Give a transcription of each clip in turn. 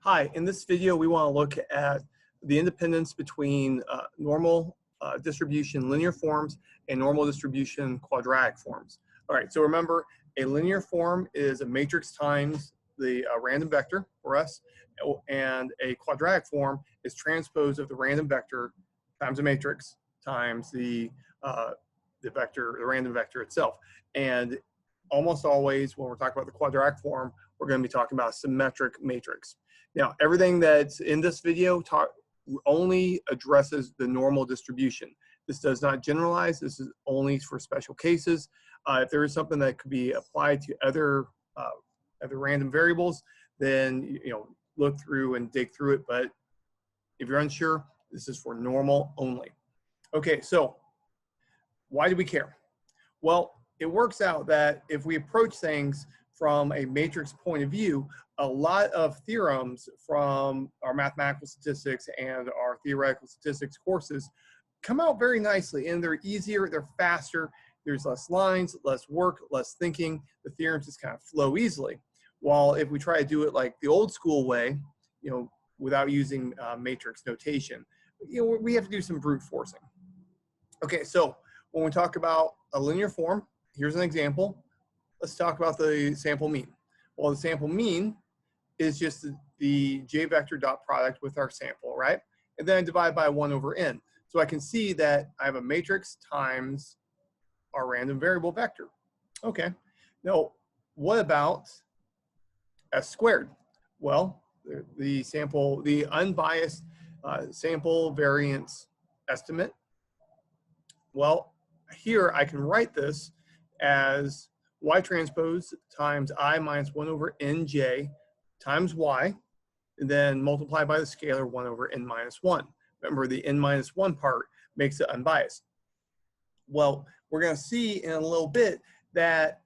Hi, in this video, we want to look at the independence between normal distribution linear forms and normal distribution quadratic forms. All right, so remember, a linear form is a matrix times the random vector for us, and a quadratic form is transpose of the random vector times a matrix times the random vector itself. And almost always, when we're talking about the quadratic form, we're going to be talking about a symmetric matrix. Now, everything that's in this video only addresses the normal distribution. This does not generalize. This is only for special cases. If there is something that could be applied to other random variables, then look through and dig through it. But if you're unsure, this is for normal only. Okay, so why do we care? Well, it works out that if we approach things from a matrix point of view, a lot of theorems from our mathematical statistics and our theoretical statistics courses come out very nicely, and they're easier, they're faster, there's less lines, less work, less thinking. The theorems just kind of flow easily. While if we try to do it like the old school way, without using matrix notation, we have to do some brute forcing. Okay, so when we talk about a linear form, here's an example. Let's talk about the sample mean. Well, the sample mean is just the j vector dot product with our sample, right? And then I divide by 1 over n. So I can see that I have a matrix times our random variable vector. Okay, now what about s squared? Well, the unbiased sample variance estimate. Well, here I can write this as y transpose times I minus 1 over nj times y, and then multiply by the scalar 1 over n minus 1. Remember, the n minus 1 part makes it unbiased. Well, we're going to see in a little bit that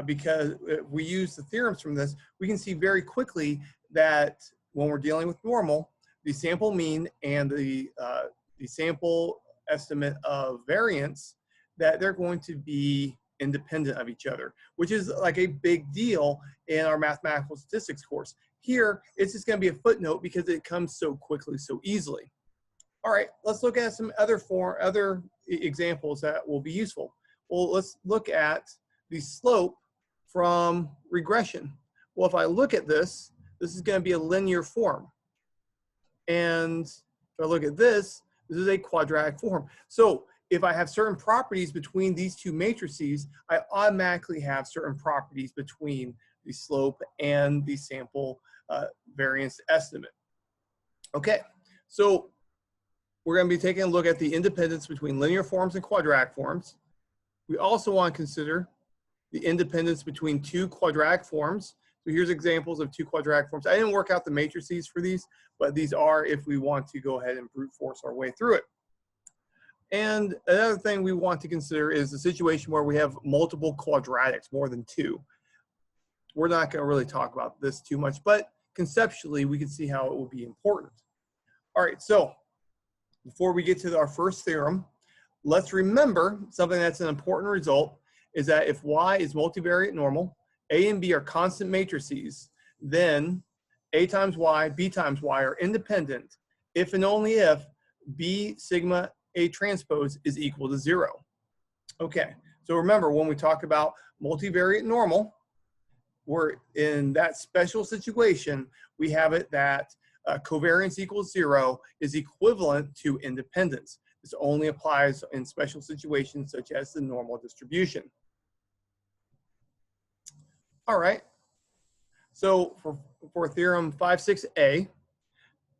because we use the theorems from this, we can see very quickly that when we're dealing with normal, the sample mean and the sample estimate of variance, that they're going to be independent of each other, which is like a big deal in our mathematical statistics course. Here, it's just going to be a footnote because it comes so quickly, so easily. All right, let's look at some other examples that will be useful. Well, let's look at the slope from regression. Well, if I look at this, this is going to be a linear form. And if I look at this, this is a quadratic form. So if I have certain properties between these two matrices, I automatically have certain properties between the slope and the sample variance estimate. Okay, so we're going to be taking a look at the independence between linear forms and quadratic forms. We also want to consider the independence between two quadratic forms. So here's examples of two quadratic forms. I didn't work out the matrices for these, but these are if we want to go ahead and brute force our way through it. And another thing we want to consider is the situation where we have multiple quadratics, more than two. We're not going to really talk about this too much, but conceptually, we can see how it will be important. All right, so before we get to our first theorem, let's remember something that's an important result is that if y is multivariate normal, a and b are constant matrices, then a times y, b times y are independent if and only if b sigma a transpose is equal to 0. Okay, so remember when we talk about multivariate normal, we're in that special situation, we have it that covariance equals 0 is equivalent to independence. This only applies in special situations such as the normal distribution. All right, so for theorem 5.6a,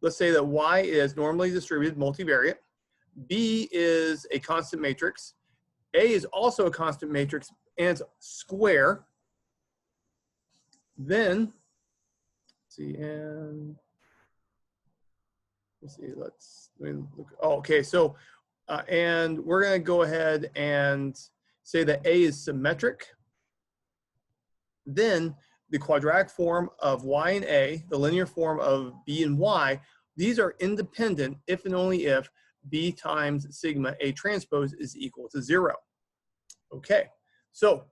let's say that y is normally distributed multivariate, B is a constant matrix, A is also a constant matrix, and it's square. Then, let's see, and let's see, let me look. Oh, okay, so, and we're going to go ahead and say that A is symmetric. Then the quadratic form of y and a, the linear form of b and y, these are independent if and only if b times sigma a transpose is equal to 0. Okay, so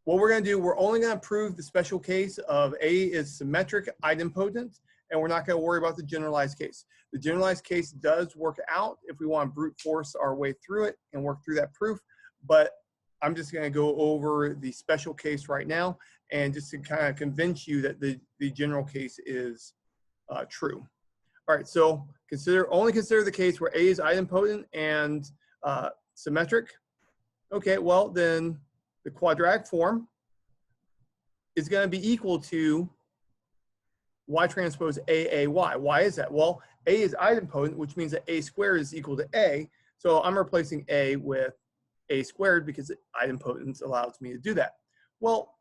what we're going to do, we're only going to prove the special case of a is symmetric idempotent, and we're not going to worry about the generalized case. The generalized case does work out if we want to brute force our way through it and work through that proof, but I'm just going to go over the special case right now and just to kind of convince you that the general case is true. All right, so only consider the case where A is idempotent and symmetric. Okay, well then the quadratic form is going to be equal to y transpose AAY. Why is that? Well, A is idempotent, which means that A squared is equal to A. So I'm replacing A with A squared because idempotence allows me to do that. Well,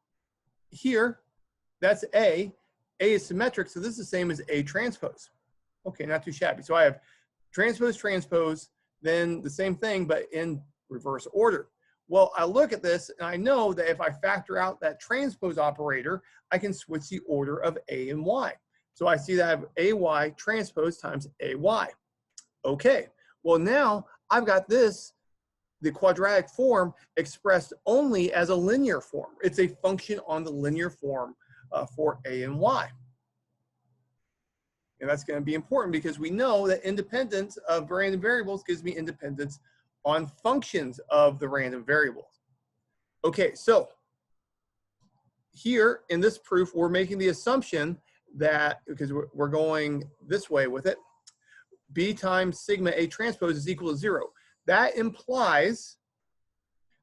here, that's A. A is symmetric, so this is the same as A transpose. Okay, not too shabby. So I have transpose, transpose, then the same thing, but in reverse order. Well, I look at this and I know that if I factor out that transpose operator, I can switch the order of A and Y. So I see that I have AY transpose times AY. Okay, well now I've got this, the quadratic form, expressed only as a linear form. It's a function on the linear form for A and Y. And that's going to be important because we know that independence of random variables gives me independence on functions of the random variables. Okay, so here in this proof, we're making the assumption that, because we're going this way with it, B times sigma A transpose is equal to 0. That implies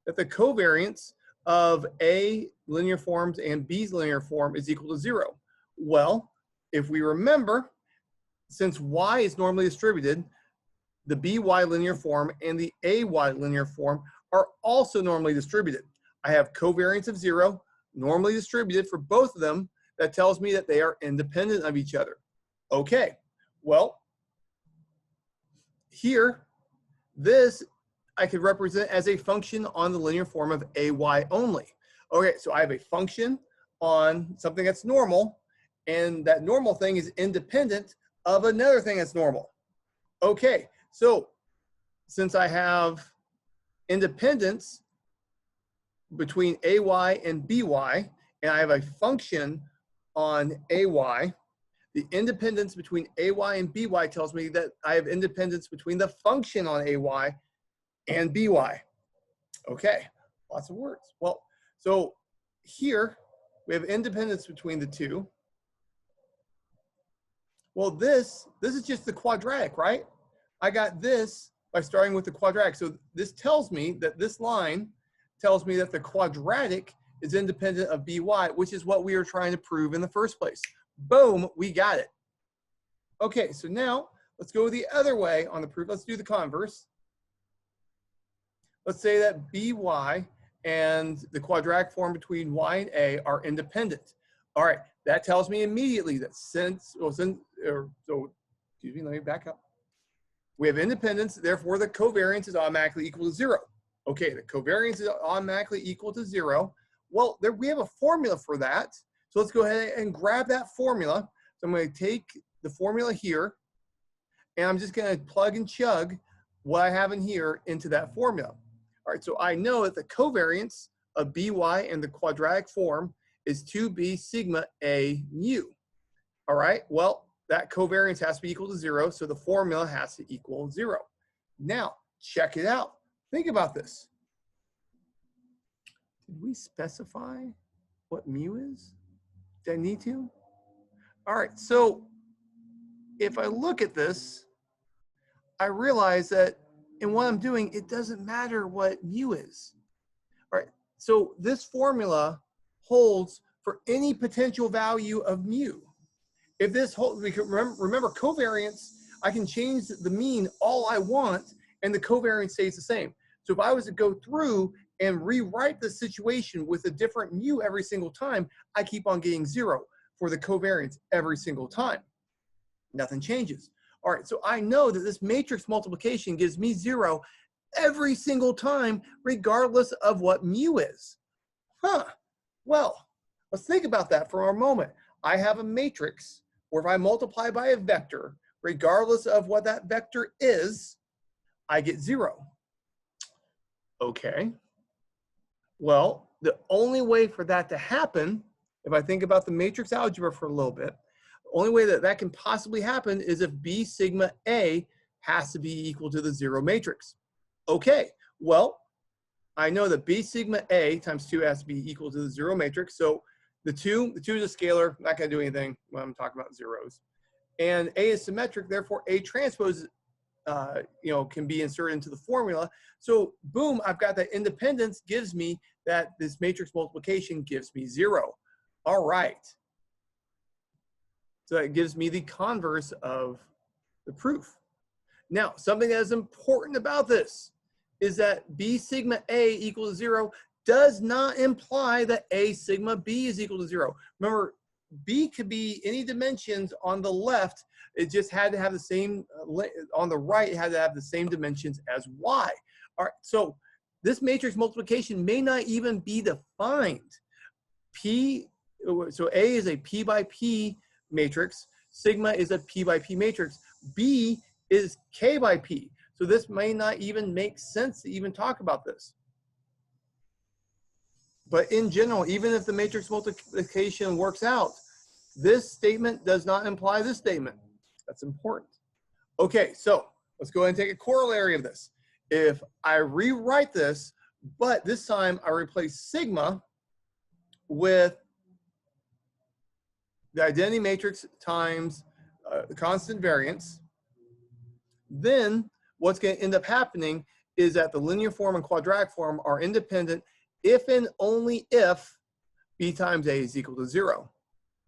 that the covariance of A linear forms and B's linear form is equal to 0. Well, if we remember, since Y is normally distributed, the BY linear form and the AY linear form are also normally distributed. I have covariance of 0, normally distributed for both of them. That tells me that they are independent of each other. Okay, well, here, this I could represent as a function on the linear form of AY only. Okay, so I have a function on something that's normal, and that normal thing is independent of another thing that's normal. Okay, so since I have independence between AY and BY, and I have a function on AY, the independence between AY and BY tells me that I have independence between the function on AY and BY. Okay, lots of words. Well, so here we have independence between the two. Well, this is just the quadratic, right? I got this by starting with the quadratic. So this tells me that this line tells me that the quadratic is independent of BY, which is what we were trying to prove in the first place. Boom, we got it. Okay, so now let's go the other way on the proof. Let's do the converse. Let's say that BY and the quadratic form between Y and A are independent. All right, that tells me immediately that excuse me, let me back up. We have independence, therefore the covariance is automatically equal to 0. Okay, the covariance is automatically equal to 0. Well, we have a formula for that. So let's go ahead and grab that formula. So I'm going to take the formula here, and I'm just going to plug and chug what I have in here into that formula. All right, so I know that the covariance of BY and the quadratic form is 2b sigma A mu. All right, well, that covariance has to be equal to 0, so the formula has to equal 0. Now, check it out. Think about this. Did we specify what mu is? Did I need to? All right, so if I look at this, I realize that in what I'm doing, it doesn't matter what mu is. All right, so this formula holds for any potential value of mu. If this holds, we can remember covariance, I can change the mean all I want, and the covariance stays the same. So if I was to go through and rewrite the situation with a different mu every single time, I keep on getting 0 for the covariance every single time. Nothing changes. All right, so I know that this matrix multiplication gives me 0 every single time, regardless of what mu is. Huh, well, let's think about that for a moment. I have a matrix where if I multiply by a vector, regardless of what that vector is, I get 0. Okay. Well, the only way for that to happen, if I think about the matrix algebra for a little bit, only way that that can possibly happen is if B sigma A has to be equal to the 0 matrix. Okay, well, I know that B sigma A times 2 has to be equal to the 0 matrix. So the 2 is a scalar, not going to do anything when I'm talking about zeros. And A is symmetric, therefore A transpose can be inserted into the formula. So boom, I've got that independence gives me that this matrix multiplication gives me 0. All right. So that gives me the converse of the proof. Now, something that is important about this is that B sigma A equals 0 does not imply that A sigma B is equal to 0. Remember, B could be any dimensions on the left. It just had to have the same, on the right, it had to have the same dimensions as Y. All right, so this matrix multiplication may not even be defined. So A is a P by P matrix. Sigma is a P by P matrix. B is K by P. So this may not even make sense to even talk about this. But in general, even if the matrix multiplication works out, this statement does not imply this statement. That's important. Okay, so let's go ahead and take a corollary of this. If I rewrite this, but this time I replace sigma with the identity matrix times the constant variance, then what's going to end up happening is that the linear form and quadratic form are independent if and only if B times A is equal to 0.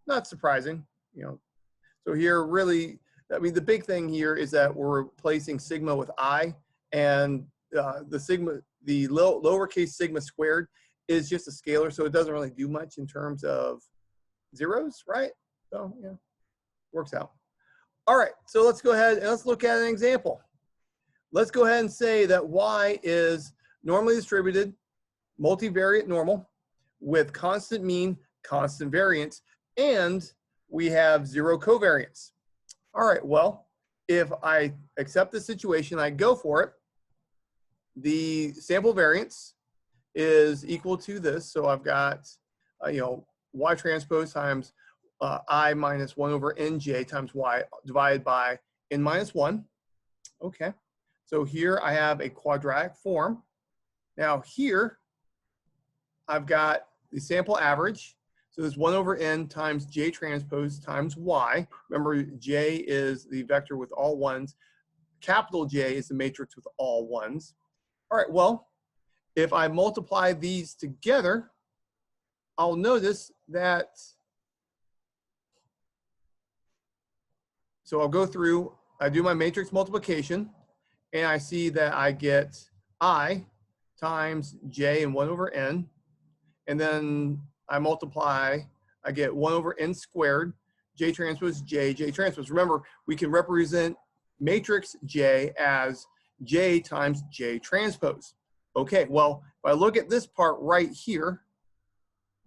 Not surprising, So here really, the big thing here is that we're replacing sigma with I, and the lowercase sigma squared is just a scalar, so it doesn't really do much in terms of zeros, right? So yeah, works out. All right, so let's go ahead and let's look at an example. Let's go ahead and say that Y is normally distributed, multivariate normal, with constant mean, constant variance, and we have 0 covariance. All right, well, if I accept the situation, I go for it, the sample variance is equal to this. So I've got, Y transpose times I minus 1 over nj times Y divided by n minus 1. Okay, so here I have a quadratic form. Now here, I've got the sample average. So this 1 over n times j transpose times Y. Remember, j is the vector with all ones. Capital J is the matrix with all ones. All right, well, if I multiply these together, I'll notice that, so I'll go through, I do my matrix multiplication, and I see that I get I times j and 1 over n, and then I multiply, I get 1 over n squared, j transpose j, j transpose. Remember, we can represent matrix J as J times J transpose. Okay, well, if I look at this part right here,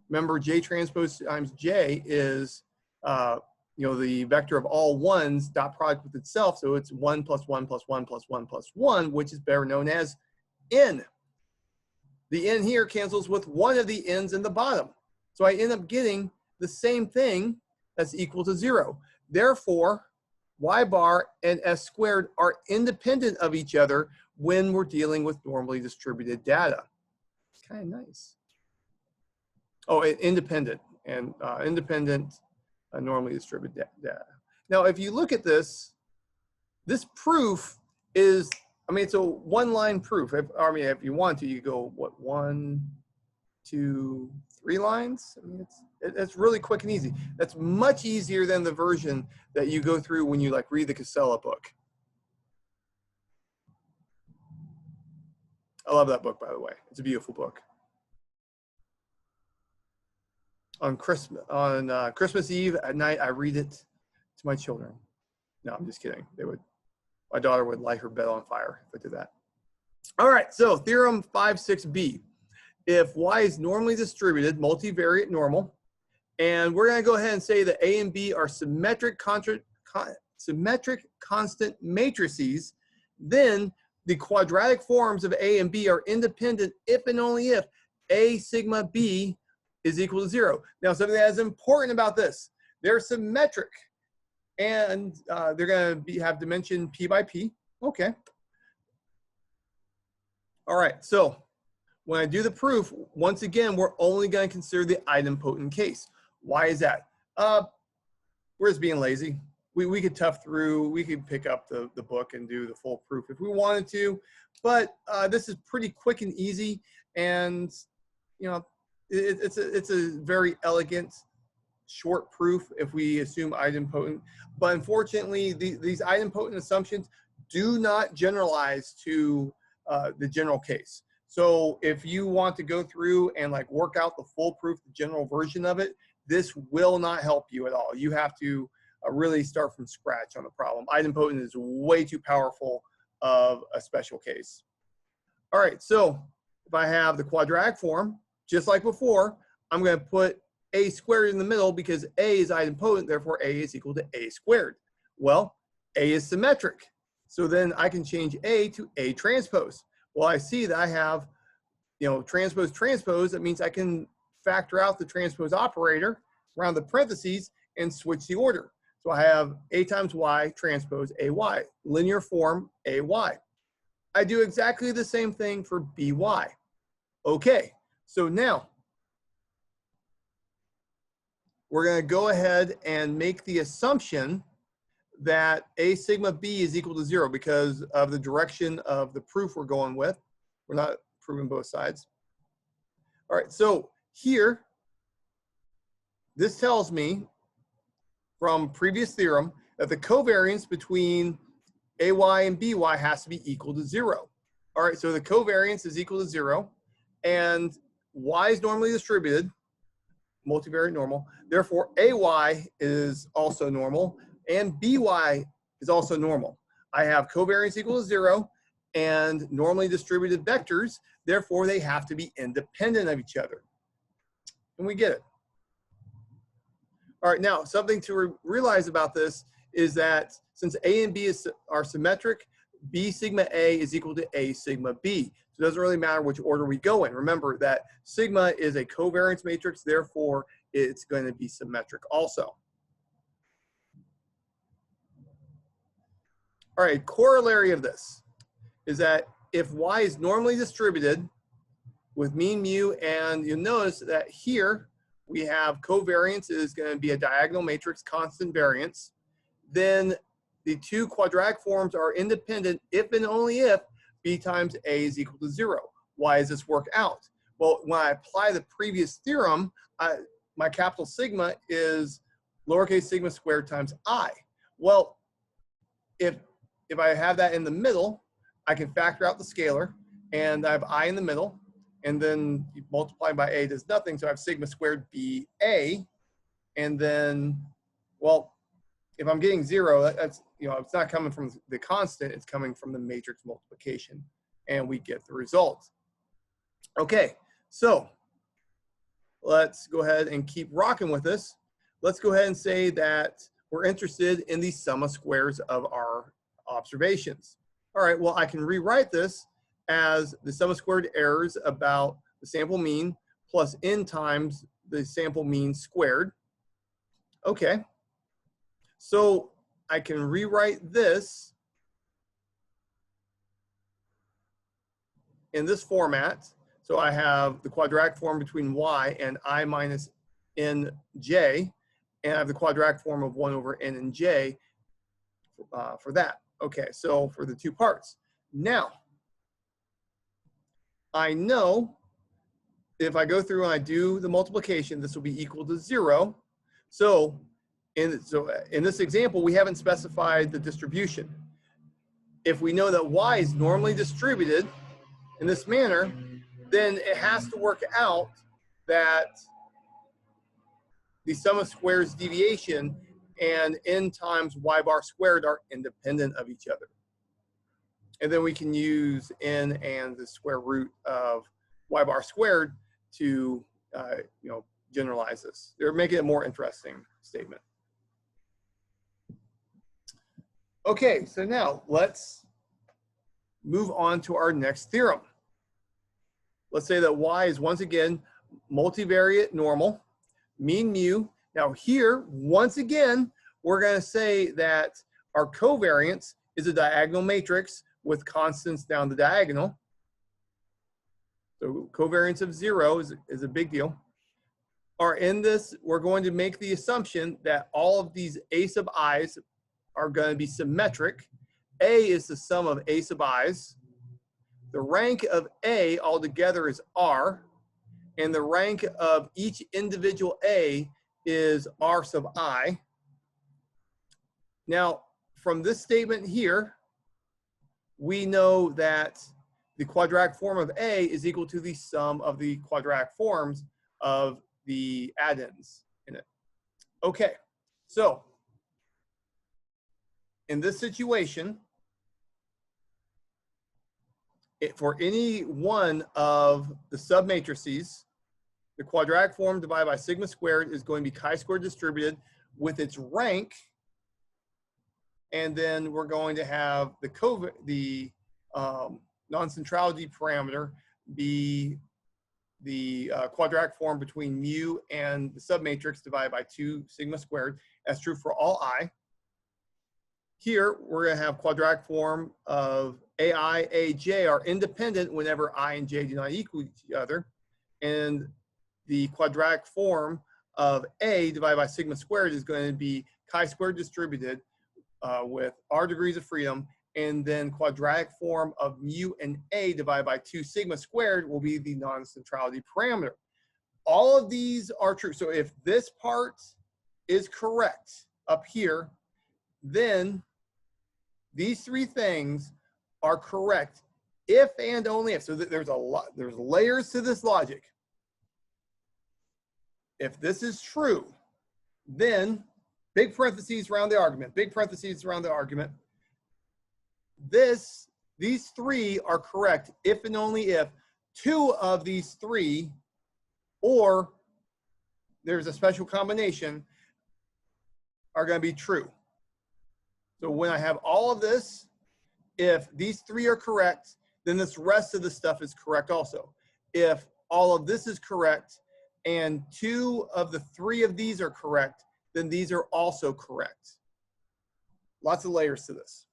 remember J transpose times J is, the vector of all ones dot product with itself. So it's 1 plus 1 plus 1 plus 1 plus 1, which is better known as n. The n here cancels with one of the n's in the bottom. So I end up getting the same thing that's equal to 0. Therefore, Y bar and S squared are independent of each other when we're dealing with normally distributed data. Kind of nice. Oh, independent and normally distributed data. Now, if you look at this, this proof is, it's a one-line proof. If you want to, you go, what, 1, 2, 3 lines? It's really quick and easy. That's much easier than the version that you go through when you read the Casella book. I love that book, by the way. It's a beautiful book. On Christmas Eve at night, I read it to my children. No, I'm just kidding. My daughter would light her bed on fire if I did that. All right, so theorem 5.6b. If Y is normally distributed, multivariate normal, and we're going to go ahead and say that A and B are symmetric constant matrices, then the quadratic forms of A and B are independent if and only if A sigma B is equal to 0. Now, something that is important about this, they're symmetric. and they're going to have dimension p by p. Okay. All right, so when I do the proof, once again, we're only going to consider the idempotent case. Why is that? We're just being lazy. We could tough through, we could pick up the book and do the full proof if we wanted to, but this is pretty quick and easy, and you know, it's a very elegant, short proof if we assume idempotent. But unfortunately, these idempotent assumptions do not generalize to the general case. So if you want to go through and like work out the full proof, the general version of it, this will not help you at all. You have to really start from scratch on the problem. Idempotent is way too powerful of a special case. All right, so if I have the quadratic form, just like before, I'm going to put a squared in the middle because a is idempotent, therefore a is equal to a squared. Well, a is symmetric, so then I can change a to a transpose. Well, I see that I have, you know, transpose transpose. That means I can factor out the transpose operator around the parentheses and switch the order. So I have a times y transpose ay, linear form ay. I do exactly the same thing for by. Okay, so now we're going to go ahead and make the assumption that a sigma b is equal to 0 because of the direction of the proof we're going with. We're not proving both sides. All right, so here, this tells me from previous theorem that the covariance between ay and by has to be equal to 0. All right, so the covariance is equal to 0, and y is normally distributed, multivariate normal. Therefore, ay is also normal, and by is also normal. I have covariance equal to 0 and normally distributed vectors, therefore they have to be independent of each other. And we get it. All right, now something to realize about this is that since a and b are symmetric, b sigma a is equal to a sigma b. So it doesn't really matter which order we go in. Remember that sigma is a covariance matrix, therefore it's going to be symmetric also. All right, corollary of this is that if y is normally distributed with mean mu, and you'll notice that here we have covariance is going to be a diagonal matrix, constant variance, then the two quadratic forms are independent if and only if b times a is equal to 0. Why does this work out? Well, when I apply the previous theorem, my capital sigma is lowercase sigma squared times I. Well, if I have that in the middle, I can factor out the scalar, and I have I in the middle, and then you multiply by a does nothing, so I have sigma squared ba, and then, well, if I'm getting 0, that's, you know, it's not coming from the constant, it's coming from the matrix multiplication, and we get the result. Okay, so let's go ahead and keep rocking with this. Let's go ahead and say that we're interested in the sum of squares of our observations. All right, well, I can rewrite this as the sum of squared errors about the sample mean plus n times the sample mean squared. Okay, so I can rewrite this in this format. So I have the quadratic form between y and I minus nj, and I have the quadratic form of 1 over n and j for that. Okay, so for the two parts. Now, I know if I go through and I do the multiplication, this will be equal to 0. So in this example, we haven't specified the distribution. If we know that y is normally distributed in this manner, then it has to work out that the sum of squares deviation and n times y bar squared are independent of each other. And then we can use n and the square root of y bar squared to you know, generalize this. They're making a more interesting statement. Okay, so now let's move on to our next theorem. Let's say that y is once again multivariate normal, mean mu. Now here, once again, we're going to say that our covariance is a diagonal matrix with constants down the diagonal. So covariance of 0 is a big deal. Or in this, we're going to make the assumption that all of these a sub i's are going to be symmetric. A is the sum of a sub i's. The rank of A altogether is R, and the rank of each individual A is R sub I. Now, from this statement here, we know that the quadratic form of A is equal to the sum of the quadratic forms of the addends in it. Okay, so in this situation, for any one of the submatrices, the quadratic form divided by sigma squared is going to be chi-squared distributed with its rank, and then we're going to have the non-centrality parameter be the quadratic form between mu and the submatrix divided by 2 sigma squared. That's true for all I. Here, we're going to have quadratic form of AI, AJ are independent whenever I and J do not equal each other. And the quadratic form of A divided by sigma squared is going to be chi-squared distributed with R degrees of freedom. And then quadratic form of mu and A divided by 2 sigma squared will be the non-centrality parameter. All of these are true. So if this part is correct up here, then these 3 things are correct if and only if. So there's layers to this logic. If this is true, then big parentheses around the argument, big parentheses around the argument. These 3 are correct if and only if 2 of these 3, or there's a special combination, are going to be true. So when I have all of this, if these 3 are correct, then this rest of the stuff is correct also. If all of this is correct and 2 of the 3 of these are correct, then these are also correct. Lots of layers to this.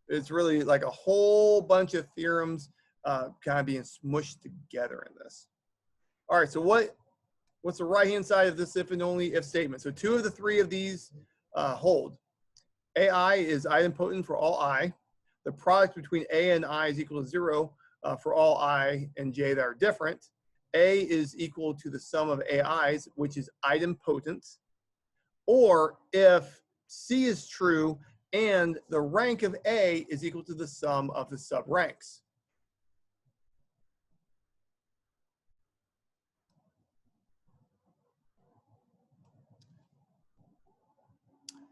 It's really like a whole bunch of theorems kind of being smushed together in this. All right, so what's the right-hand side of this if and only if statement? So 2 of the 3 of these hold. AI is idempotent for all I. The product between A and I is equal to 0 for all I and J that are different. A is equal to the sum of AI's, which is idempotent. Or if C is true and the rank of A is equal to the sum of the subranks.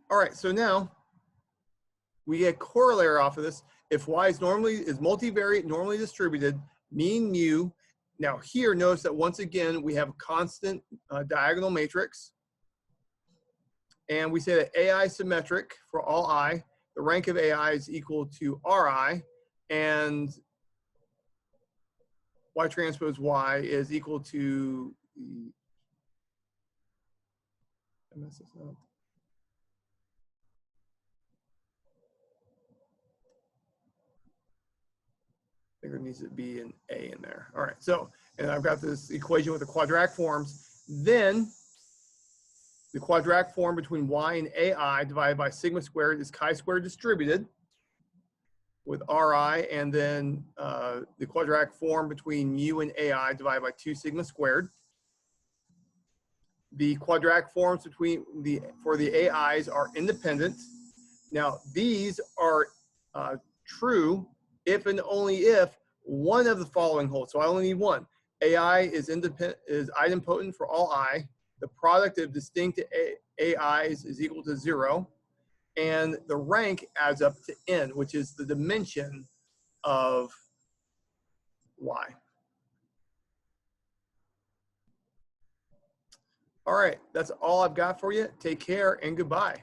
All right, so now we get corollary off of this. If Y is multivariate, normally distributed, mean mu. Now here, notice that once again, we have a constant diagonal matrix. And we say that AI is symmetric for all I. The rank of AI is equal to Ri. And Y transpose Y is equal to I mess this up. I think there needs to be an A in there. All right, so, and I've got this equation with the quadratic forms. Then the quadratic form between Y and AI divided by sigma squared is chi-squared distributed with Ri, and then the quadratic form between mu and AI divided by 2 sigma squared. The quadratic forms for the AIs are independent. Now these are true if and only if one of the following holds. So I only need one. AI is idempotent for all I. The product of distinct AIs is equal to 0. And the rank adds up to n, which is the dimension of Y. All right, that's all I've got for you. Take care and goodbye.